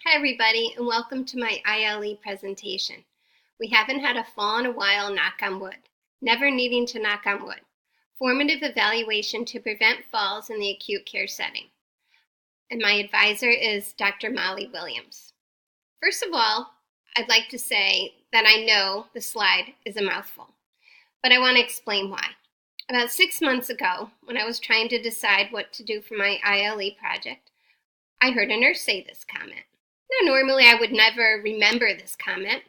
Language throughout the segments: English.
Hi everybody, and welcome to my ILE presentation. We haven't had a fall in a while, knock on wood. Never needing to knock on wood. Formative evaluation to prevent falls in the acute care setting. And my advisor is Dr. Molly Williams. First of all, I'd like to say that I know the slide is a mouthful, but I want to explain why. About 6 months ago, when I was trying to decide what to do for my ILE project, I heard a nurse say this comment. Now, normally I would never remember this comment,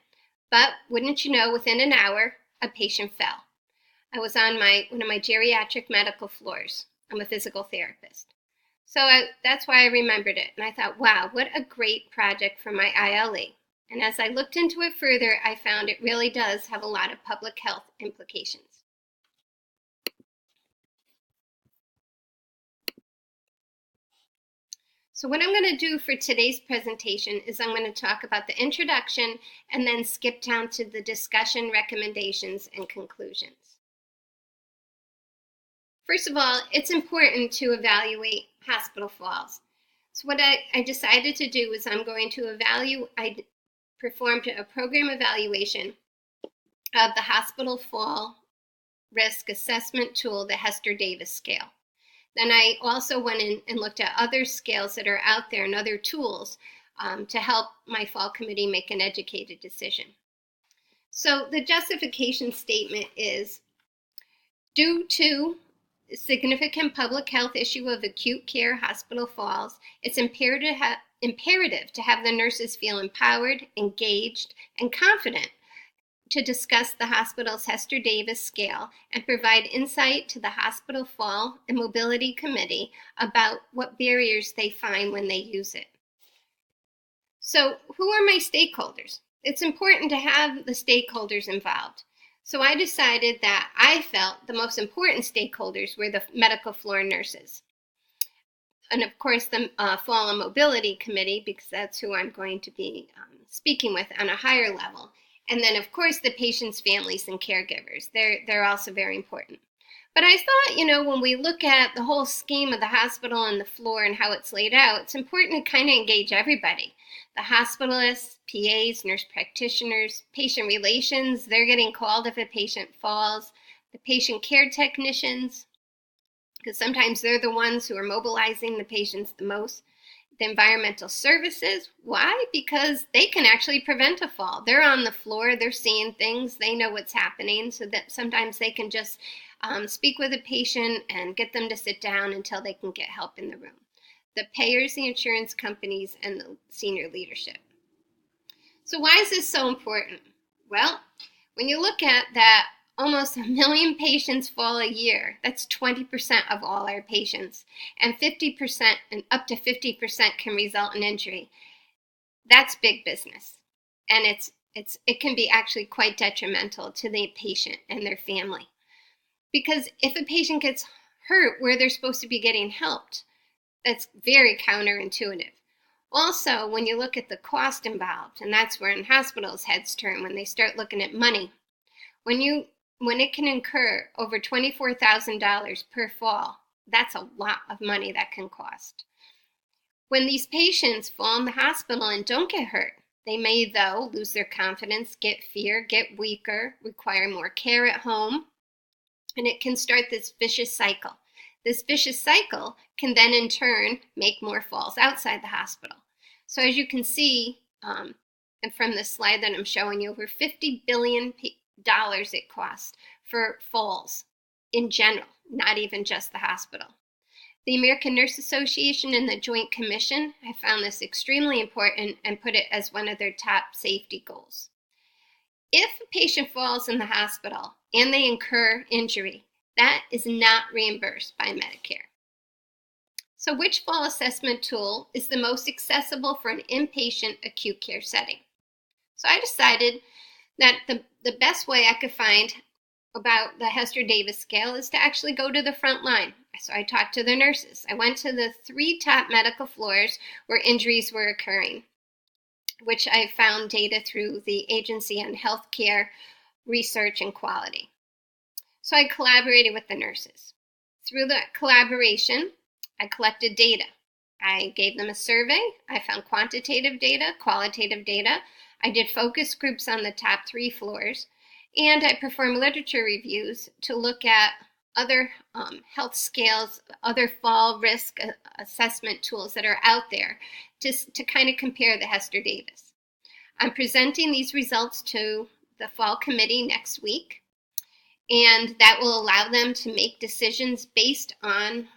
but wouldn't you know, within an hour, a patient fell. I was on one of my geriatric medical floors. I'm a physical therapist. So that's why I remembered it. And I thought, wow, what a great project for my ILE. And as I looked into it further, I found it really does have a lot of public health implications. So what I'm going to do for today's presentation is I'm going to talk about the introduction and then skip down to the discussion, recommendations, and conclusions. First of all, it's important to evaluate hospital falls. So what I decided to do is I performed a program evaluation of the hospital fall risk assessment tool, the Hester Davis scale. Then I also went in and looked at other scales that are out there and other tools to help my fall committee make an educated decision. So the justification statement is, due to significant public health issue of acute care hospital falls, it's imperative to have the nurses feel empowered, engaged, and confident to discuss the hospital's Hester Davis scale and provide insight to the hospital fall and mobility committee about what barriers they find when they use it. So who are my stakeholders? It's important to have the stakeholders involved. So I decided that I felt the most important stakeholders were the medical floor nurses. And of course the fall and mobility committee, because that's who I'm going to be speaking with on a higher level. And then, of course, the patients, families, and caregivers. They're also very important. But I thought, when we look at the whole scheme of the hospital and the floor and how it's laid out, it's important to kind of engage everybody. The hospitalists, PAs, nurse practitioners, patient relations, they're getting called if a patient falls. The patient care technicians, because sometimes they're the ones who are mobilizing the patients the most. The environmental services. Why? Because they can actually prevent a fall. They're on the floor, they're seeing things, they know what's happening, so that sometimes they can just speak with a patient and get them to sit down until they can get help in the room. The payers, the insurance companies, and the senior leadership. So why is this so important? Well, when you look at that, almost 1 million patients fall a year. That's 20% of all our patients. And 50% and up to 50% can result in injury. That's big business. And it can be actually quite detrimental to the patient and their family. Because if a patient gets hurt where they're supposed to be getting helped, that's very counterintuitive. Also, when you look at the cost involved, and that's where in hospitals heads turn when they start looking at money, when it can incur over $24,000 per fall, that's a lot of money that can cost. When these patients fall in the hospital and don't get hurt, they may, though, lose their confidence, get fear, get weaker, require more care at home, and it can start this vicious cycle. This vicious cycle can then, in turn, make more falls outside the hospital. So as you can see, and from the slide that I'm showing you, over $50 billion it costs for falls in general, not even just the hospital. The American Nurse Association and the Joint Commission have found this extremely important and put it as one of their top safety goals. If a patient falls in the hospital and they incur injury, that is not reimbursed by Medicare. So which fall assessment tool is the most accessible for an inpatient acute care setting? So I decided that the best way I could find about the Hester Davis scale is to actually go to the front line. So I talked to the nurses. I went to the 3 top medical floors where injuries were occurring, which I found data through the Agency on Healthcare Research and Quality. So I collaborated with the nurses. Through the collaboration, I collected data. I gave them a survey. I found quantitative data, qualitative data. I did focus groups on the top 3 floors, and I performed literature reviews to look at other health scales, other fall risk assessment tools that are out there to kind of compare the Hester Davis. I'm presenting these results to the fall committee next week, and that will allow them to make decisions based on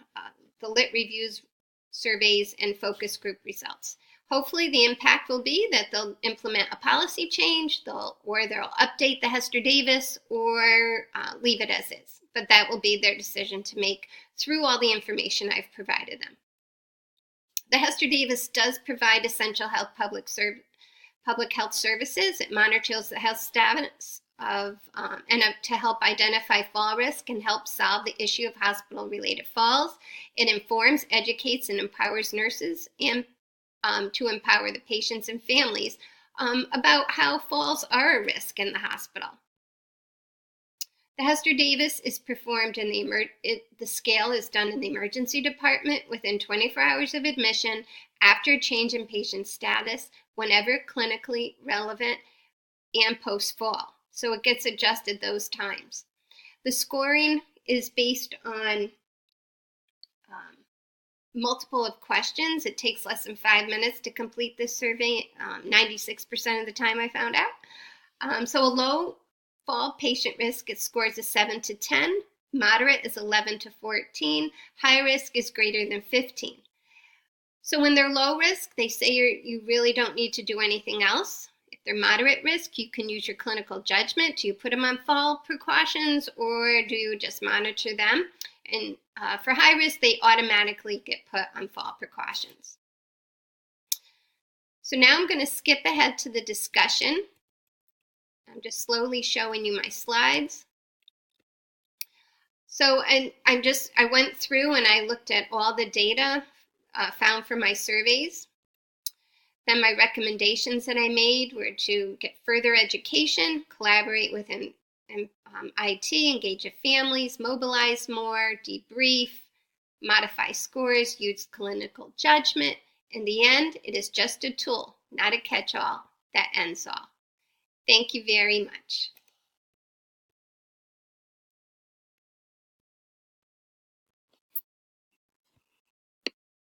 the lit reviews, surveys, and focus group results. Hopefully the impact will be that they'll implement a policy change, they'll update the Hester Davis, or leave it as is. But that will be their decision to make through all the information I've provided them. The Hester Davis does provide essential public health services. It monitors the health status to help identify fall risk and help solve the issue of hospital-related falls. It informs, educates, and empowers nurses and to empower the patients and families about how falls are a risk in the hospital. The Hester Davis is performed in the scale is done in the emergency department within 24 hours of admission, after a change in patient status, whenever clinically relevant, and post-fall. So it gets adjusted those times. The scoring is based on multiple of questions. It takes less than 5 minutes to complete this survey, 96% of the time I found out. So a low fall patient risk, it scores a 7 to 10. Moderate is 11 to 14. High risk is greater than 15. So when they're low risk, they say you really don't need to do anything else. If they're moderate risk, you can use your clinical judgment. Do you put them on fall precautions, or do you just monitor them? And for high risk, they automatically get put on fall precautions. So now I'm going to skip ahead to the discussion. I'm just slowly showing you my slides. So I went through and I looked at all the data found from my surveys. Then my recommendations that I made were to get further education, collaborate with IT, engage with families, mobilize more, debrief, modify scores, use clinical judgment. In the end, it is just a tool, not a catch-all that ends all. Thank you very much.